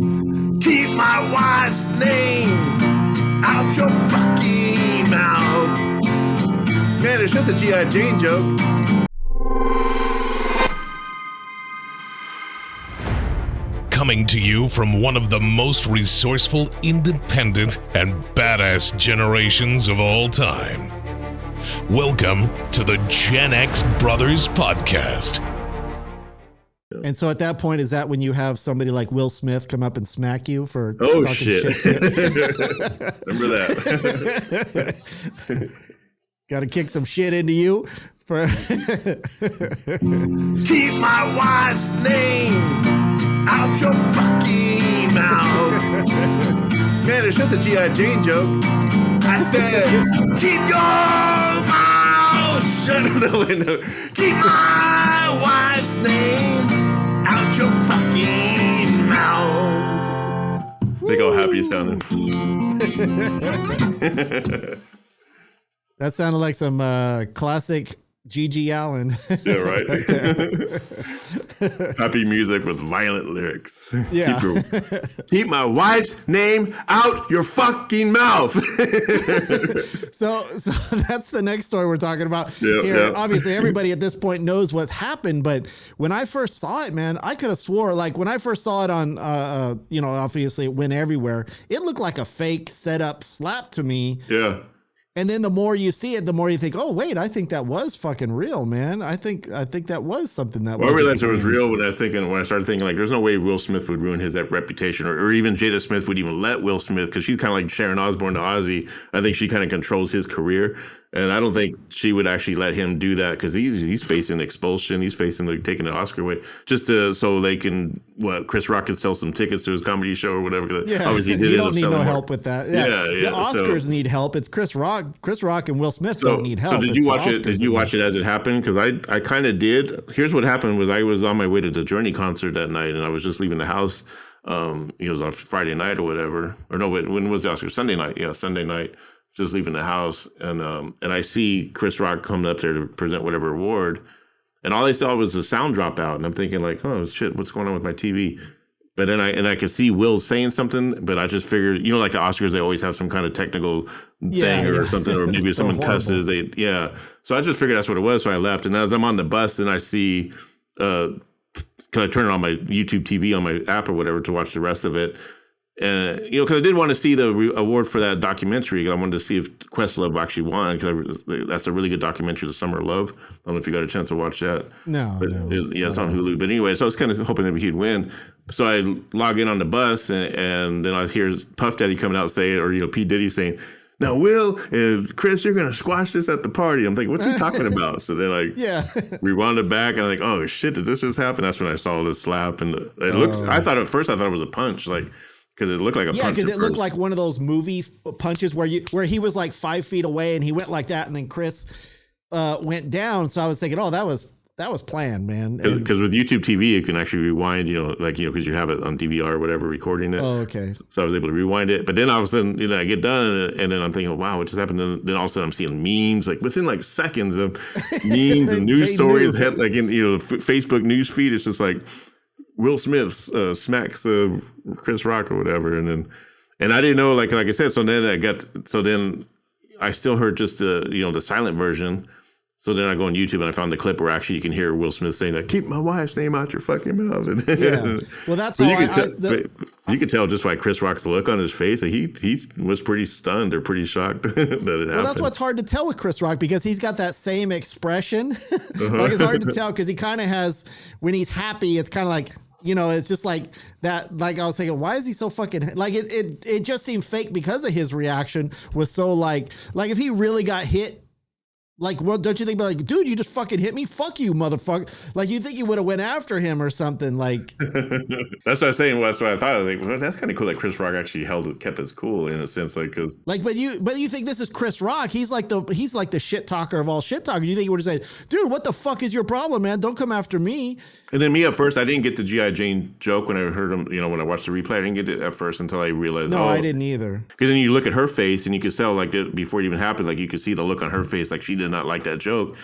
Keep my wife's name out your fucking mouth. Man, it's just a G.I. Jane joke. Coming to you from one of the most resourceful, independent, and badass generations of all time. Welcome to the Gen X Brothers Podcast. And so at that point, is that when you have somebody like Will Smith come up and smack you for talking shit? Remember that. Got to kick some shit into you for keep my wife's name out your fucking mouth. Man, it's just a G.I. Jane joke. I said, keep your mouth shut. No. Keep my wife's name out your fucking mouth. Think how happy you sounded. That sounded like some classic G.G. Allen. Yeah, right. Happy music with violent lyrics. Yeah. Keep my wife's name out your fucking mouth. So that's the next story we're talking about. Yep, here. yep. Obviously, everybody at this point knows what's happened. But when I first saw it, man, I could have swore, like when I first saw it on, obviously it went everywhere. It looked like a fake setup slap to me. Yeah. And then the more you see it, the more you think, oh, wait, I think that was fucking real, man. I think that was something that was. I realized it was real when I started thinking, like, there's no way Will Smith would ruin his reputation, or even Jada Smith would even let Will Smith, because she's kind of like Sharon Osbourne to Ozzy. I think she kind of controls his career. And I don't think she would actually let him do that, because he's facing expulsion. He's facing taking an Oscar away, just so they can, Chris Rock can sell some tickets to his comedy show or whatever. Yeah, obviously you don't need no help with that. Yeah. The Oscars need help. It's Chris Rock and Will Smith don't need help. So did you watch it? Did you watch it as it happened? Because I kind of did. Here's what happened: was I was on my way to the Journey concert that night, and I was just leaving the house. It was on Friday night or whatever. Or no, when was the Oscar? Sunday night. Yeah, Sunday night. Just leaving the house, and I see Chris Rock coming up there to present whatever award, and all I saw was the sound drop out, and I'm thinking like, oh shit, what's going on with my TV? But then I could see Will saying something, but I just figured, like the Oscars, they always have some kind of technical thing or something, or maybe someone cusses. So I just figured that's what it was. So I left, and as I'm on the bus, then I see, because I turn it on my YouTube TV on my app or whatever to watch the rest of it. Because I did want to see the award for that documentary. I wanted to see if Questlove actually won, because that's a really good documentary, The Summer of Love. I don't know if you got a chance to watch that. No. It's on Hulu. But anyway, so I was kind of hoping that he'd win. So I log in on the bus, and then I hear Puff Daddy coming out saying, or P. Diddy saying, "Now, Will and Chris, you're going to squash this at the party." I'm thinking, what's he talking about? So then I rewound it back, and I'm like, oh shit, did this just happen? That's when I saw this slap, and it looked. I thought it was a punch, because it looked like a punch. Yeah, because it looked like one of those movie punches where he was like 5 feet away and he went like that, and then Chris went down. So I was thinking, oh, that was planned, man. Because with YouTube TV, you can actually rewind, because you have it on DVR or whatever, recording it. Oh, okay. So I was able to rewind it. But then all of a sudden, I get done, and then I'm thinking, wow, what just happened? And then all of a sudden, I'm seeing memes, like within seconds of memes and news stories, like in Facebook news feed. It's just like, Will Smith smacks Chris Rock or whatever, and I didn't know, like I said. So then I still heard just the silent version. So then I go on YouTube and I found the clip where actually you can hear Will Smith saying that, "Keep my wife's name out your fucking mouth." Yeah. Well, that's how you could tell just by Chris Rock's look on his face that he was pretty stunned or pretty shocked that it happened. Well, that's what's hard to tell with Chris Rock, because he's got that same expression. Like, it's hard to tell because he kind of has, when he's happy, it's kind of like, it's just like that. Like, I was thinking, why is he so fucking, like, it just seemed fake because of his reaction was so like if he really got hit, like, well, don't you think, like, dude, you just fucking hit me? Fuck you, motherfucker. Like, you think you would have went after him or something, like. That's what I was saying. That's what I thought. I was like, well, that's kind of cool that Chris Rock actually kept his cool in a sense, like, because. Like, but you think this is Chris Rock? He's like the shit talker of all shit talkers. You think he would have said, dude, what the fuck is your problem, man? Don't come after me. And then me at first, I didn't get the G.I. Jane joke when I heard him, when I watched the replay. I didn't get it at first until I realized. No, I didn't either. Because then you look at her face and you could tell, like, before it even happened, like, you could see the look on her face, like she did not like that joke.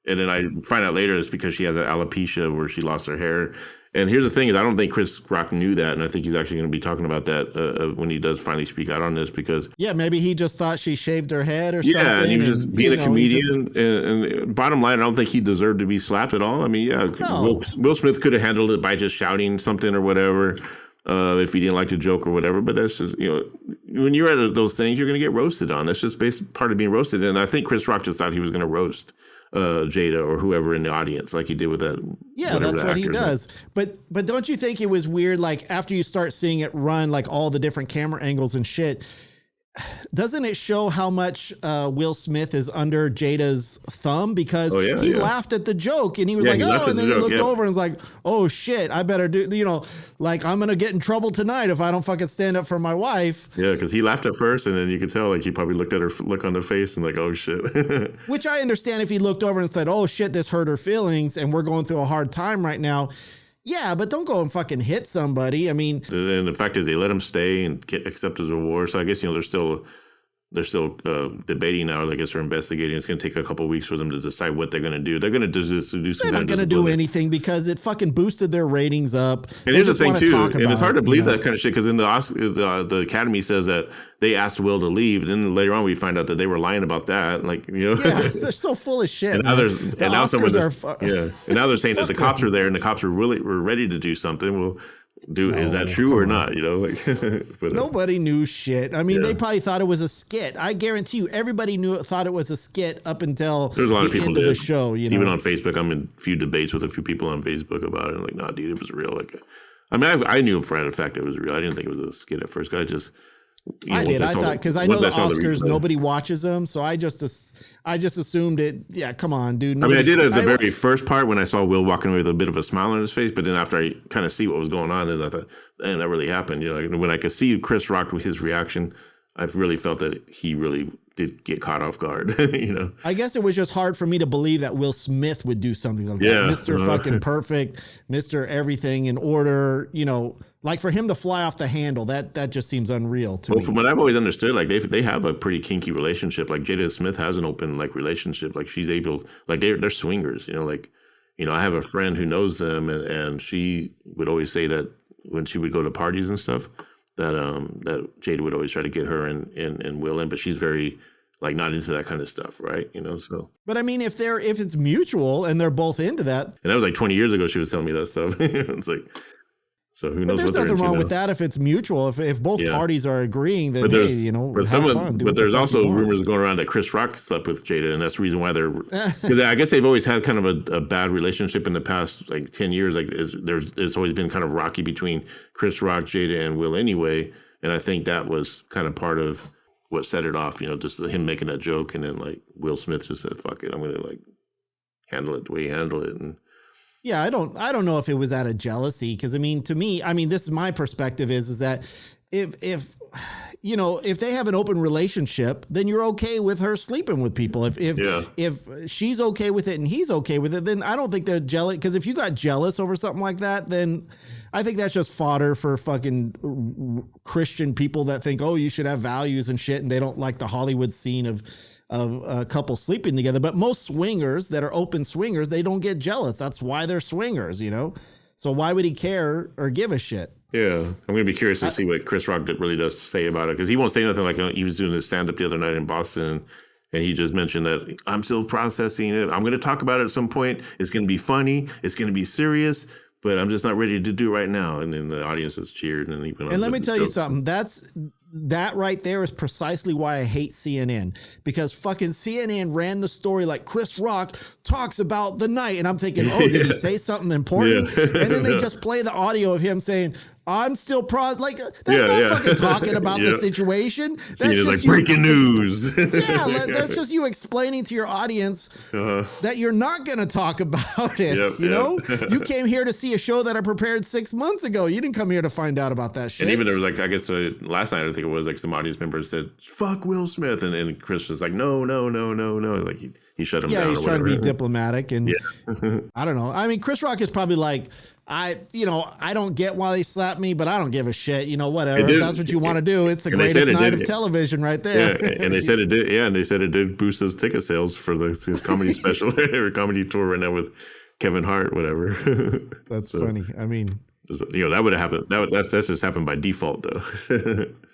And then I find out later it's because she has an alopecia where she lost her hair. And here's the thing is, I don't think Chris Rock knew that, and I think he's actually going to be talking about that when he does finally speak out on this, because maybe he just thought she shaved her head or something. Yeah, and he was just being a comedian. And bottom line, I don't think he deserved to be slapped at all. I mean, No. Will Smith could have handled it by just shouting something or whatever, if he didn't like the joke or whatever. But that's just, when you're at those things, you're going to get roasted on. That's just part of being roasted. And I think Chris Rock just thought he was going to roast Jada or whoever in the audience, like he did with that. Yeah, that's what he does. But don't you think it was weird? Like after you start seeing it run, like all the different camera angles and shit, doesn't it show how much Will Smith is under Jada's thumb? Because he laughed at the joke and he was like, oh, and then he looked over and was like, oh shit, I better do, like I'm going to get in trouble tonight if I don't fucking stand up for my wife. Yeah, because he laughed at first and then you could tell like he probably looked at her look on the face and like, oh shit. Which I understand if he looked over and said, oh shit, this hurt her feelings and we're going through a hard time right now. Yeah, but don't go and fucking hit somebody. I mean, and the fact that they let him stay and accept his award. So I guess they're still debating now. I guess they're investigating. It's going to take a couple of weeks for them to decide what they're going to do. They're going to do some. They're not going to do anything because it fucking boosted their ratings up. And here's the thing too, and it's hard to believe that kind of shit because in the Academy says that they asked Will to leave. And then later on we find out that they were lying about that. Like yeah, they're so full of shit. And now and now they're saying that the cops are there and the cops were ready to do something. Well. Is that true or not? But, nobody knew shit. I mean, they probably thought it was a skit. I guarantee you, everybody thought it was a skit up until there's a lot of people end of the show. Even on Facebook, I'm in a few debates with a few people on Facebook about it. And like, nah, dude, it was real. Like, I mean, I knew for a fact it was real. I didn't think it was a skit at first. I just. I did. I thought because I know the Oscars, nobody watches them, so I just assumed it. Yeah, come on, dude. I mean, I did at the very first part when I saw Will walking away with a bit of a smile on his face, but then after I kind of see what was going on, and I thought, man, that really happened. When I could see Chris Rock with his reaction, I've really felt that he really did get caught off guard. I guess it was just hard for me to believe that Will Smith would do something like that. Mr. Fucking perfect, Mr. Everything in order. Like for him to fly off the handle, that just seems unreal to me. Well, from what I've always understood, like they have a pretty kinky relationship. Like Jada Smith has an open relationship. Like she's able, like they're swingers. I have a friend who knows them, and she would always say that when she would go to parties and stuff, that Jada would always try to get her and Will in, but she's very like not into that kind of stuff, right? So. But I mean, if it's mutual and they're both into that, and that was like 20 years ago, she was telling me that stuff. It's like. So who knows? But there's nothing wrong with that if it's mutual. If both parties are agreeing, then have fun. But there's also rumors going around that Chris Rock slept with Jada, and that's the reason why they're. Because I guess they've always had kind of a bad relationship in the past 10 years. Like it's always been kind of rocky between Chris Rock, Jada, and Will anyway. And I think that was kind of part of what set it off. Just him making that joke, and then like Will Smith just said, "Fuck it, I'm gonna handle it the way he handled it." And yeah, I don't know if it was out of jealousy because to me, this is my perspective is that if they have an open relationship, then you're okay with her sleeping with people. If she's okay with it and he's okay with it, then I don't think they're jealous. Because if you got jealous over something like that, then I think that's just fodder for fucking Christian people that think, oh, you should have values and shit, and they don't like the Hollywood scene of a couple sleeping together. But most swingers that are open swingers, they don't get jealous. That's why they're swingers, So why would he care or give a shit? Yeah, I'm going to be curious to see what Chris Rock really does say about it, because he won't say nothing. Like he was doing his stand-up the other night in Boston, and he just mentioned that I'm still processing it. I'm going to talk about it at some point. It's going to be funny. It's going to be serious, but I'm just not ready to do it right now. And then the audience has cheered. And let me tell you something. That right there is precisely why I hate CNN, because fucking CNN ran the story like Chris Rock talks about the night. And I'm thinking, oh, did he say something important? Yeah. And then they just play the audio of him saying, I'm still that's not fucking talking about the situation. That's just like breaking news. That's just you explaining to your audience that you're not going to talk about it. You came here to see a show that I prepared 6 months ago. You didn't come here to find out about that shit. And even there was I guess last night, I think it was some audience members said, fuck Will Smith. And Chris was like, no. Like he shut him down. Yeah, he's trying to be diplomatic. And I don't know. I mean, Chris Rock is probably like, I don't get why they slapped me, but I don't give a shit. Whatever. If that's what you want to do, it's the greatest night of television right there. Yeah, and they said it did. Yeah, and they said it did boost his ticket sales for his comedy special or comedy tour right now with Kevin Hart, whatever. That's funny. I mean, that would have happened. That's just happened by default, though.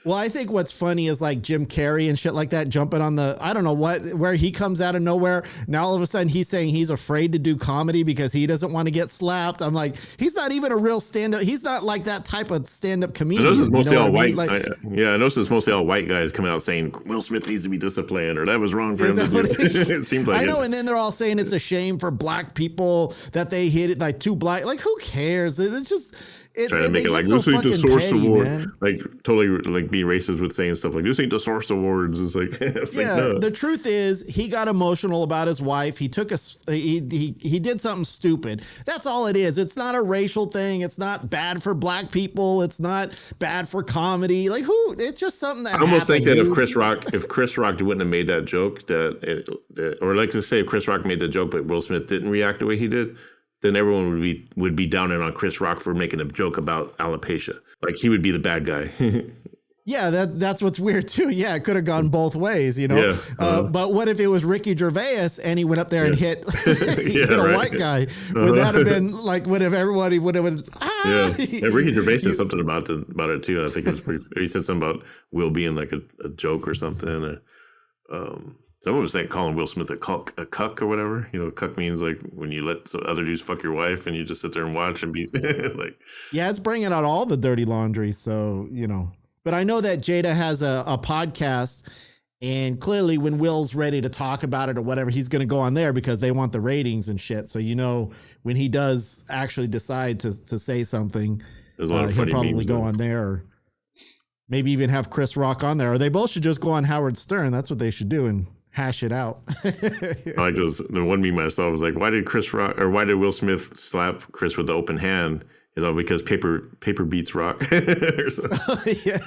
well, I think what's funny is like Jim Carrey and shit like that jumping on the, I don't know where he comes out of nowhere. Now all of a sudden he's saying he's afraid to do comedy because he doesn't want to get slapped. I'm like, he's not even a real stand-up. He's not like that type of stand-up comedian. I noticed it's mostly all white. Like, I noticed it's mostly all white guys coming out saying Will Smith needs to be disciplined or that was wrong for him to do. It seems like I know, and then they're all saying it's a shame for black people that they hit it like too black. Like, who cares? It's just trying to make it like this ain't the Source Award, man. Like totally like being racist with saying stuff like this ain't the Source Awards. It's like no. The truth is he got emotional about his wife. He took he did something stupid. That's all it is. It's not a racial thing. It's not bad for black people. It's not bad for comedy. Like it's just something that I almost happened. think that if Chris Rock wouldn't have made that joke or like to say if Chris Rock made the joke but Will Smith didn't react the way he did, then everyone would be downing on Chris Rock for making a joke about alopecia. Like he would be the bad guy. Yeah, that's what's weird too. Yeah, it could have gone both ways, you know. Yeah, but what if it was Ricky Gervais and he went up there and hit a white guy? Would that have been like? Would have everybody would have been? Yeah, Ricky Gervais said something about it too. I think it was pretty. He said something about Will being like a joke or something. Someone was calling Will Smith a cuck or whatever. You know, cuck means like when you let some other dudes fuck your wife and you just sit there and watch and be like. Yeah, it's bringing out all the dirty laundry. So, you know, but I know that Jada has a podcast and clearly when Will's ready to talk about it or whatever, he's going to go on there because they want the ratings and shit. So, you know, when he does actually decide to say something, he'll probably go on there or maybe even have Chris Rock on there. Or they both should just go on Howard Stern. That's what they should do and hash it out. I like those. The one meme myself was like, why did Will Smith slap Chris with the open hand? Is all because paper beats rock. Yeah.